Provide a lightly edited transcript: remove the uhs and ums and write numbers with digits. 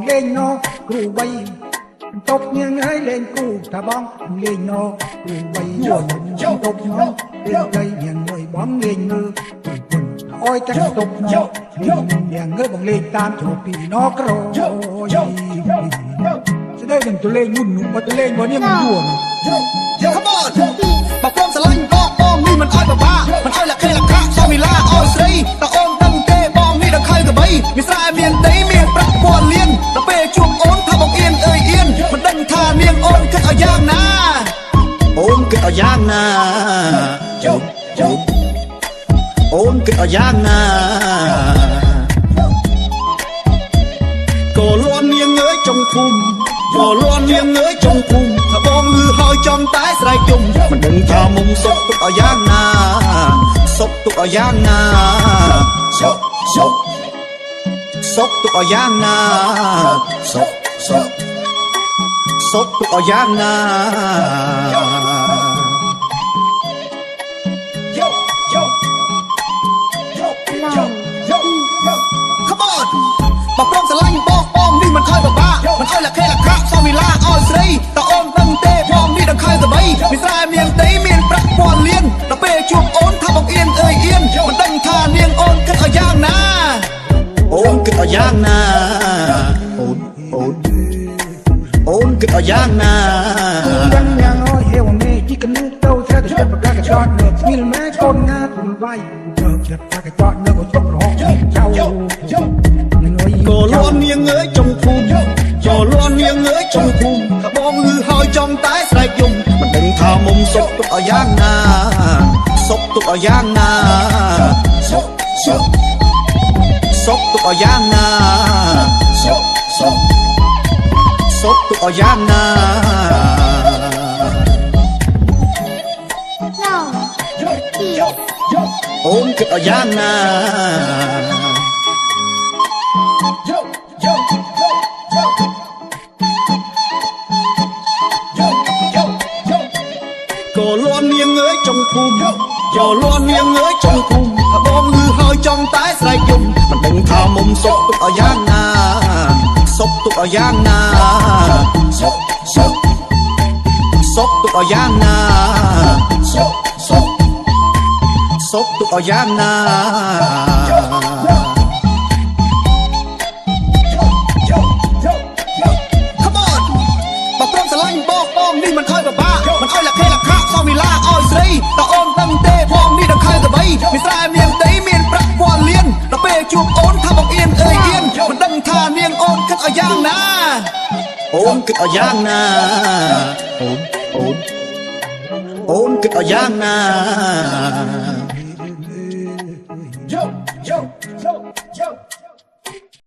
lên nó cù bay tóc nghiêng ấy lên cù thả bóng lên nó cù bay rồi tóc nó lên cây miệng người bóng lên ngư ôi chắc tóc nó miệng người bóng lên tam chỗ thì nó rồi sẽ đây đừng tôi lên ngùn mà tôi lên vào như mình đùa Come on បើព្រមស្រឡាញ់បងនេះមិនអោយបបាមិនអោយលក្ខេលក្ខៈសមវិឡាអោយស្រីតើអូនដឹងទេបងនេះដល់ខៃកបីមានស្រែមានដីមានប្រាក់ពាន់លានដល់ពេលជួបអូនថាបងអៀនអើយអៀនមិនដឹងថានាងអូនគិតឲ្យយ៉ាងណាអូនគិតឲ្យយ៉ាងណាជុំអូនគិតឲ្យយ៉ាងណាក៏លន់នាងអើយចុងភូមិក៏លន់នាងអើយចុងភូមិថាបងលឺហើយចំតែស្រែកជុំមិនដឹងថាមុំសុកទុកឲ្យយ៉ាងណាសុកទុកឲ្យយ៉ាងណាសុកទុកឲ្យយ៉ាងណាសុកទុកឲ្យយ៉ាងណា Come on បើព្រមស្រឡាញ់បងនេះមិនអោយបបាមិនអោយលក្ខេលក្ខៈសមវិឡាអោយស្រីតើអូនដឹងទេបងនេះដល់ខៃកបីមានស្រែមានដីមានប្រាក់ពាន់លានដល់ពេលជួបអូនថាបងអៀនអើយអៀនមិនដឹងថានាងអូនគិតឲ្យយ៉ាងណាអូនគិតឲ្យយ៉ាងណាអូនគិតឲ្យយ៉ាងណា đang nhang ôi heo mê chỉ cần nước đâu theo thì chất và các cái chọn được như mẹ con nga cùng vai chờ chặt các cái chọn nước của chốc rõ trao ក៏លន់នាងអើយចុងភូមិក៏លន់នាងអើយចុងភូមិថាបងលឺហើយចំតែស្រែកយំមិនដឹងថាមុំសុកទុកឲ្យយ៉ាងណាសុកទុកឲ្យយ៉ាងណាសុកទុកឲ្យយ៉ាងណាសុកទុកឲ្យយ៉ាងណា អូនគិតឲ្យយ៉ាងណា ក៏លន់នាងអើយចុងភូមិក៏លន់នាងអើយចុងភូមិថាបងលឺហើយចំតែស្រែកយំមិនដឹងថាមុំសុកទុកឲ្យយ៉ាងណាសុកទុកឲ្យយ៉ាងណាសុកទុកឲ្យយ៉ាងណាសុកទុកឲ្យយ៉ាងណា Come on បើព្រមស្រឡាញ់បងនេះមិនអោយបបាមិនអោយលក្ខេលក្ខៈសមវិឡាអោយស្រីតើអូនដឹងទេបងនេះដល់ខៃកបីមានស្រែមានដីមានប្រាក់ពាន់លានដល់ពេលជួបអូនថាបងអៀនអើយអៀនមិនដឹងថានាងអូនគិតឲ្យយ៉ាងណាអូនគិតឲ្យយ៉ាងណាអូនគិតឲ្យយ៉ាងណា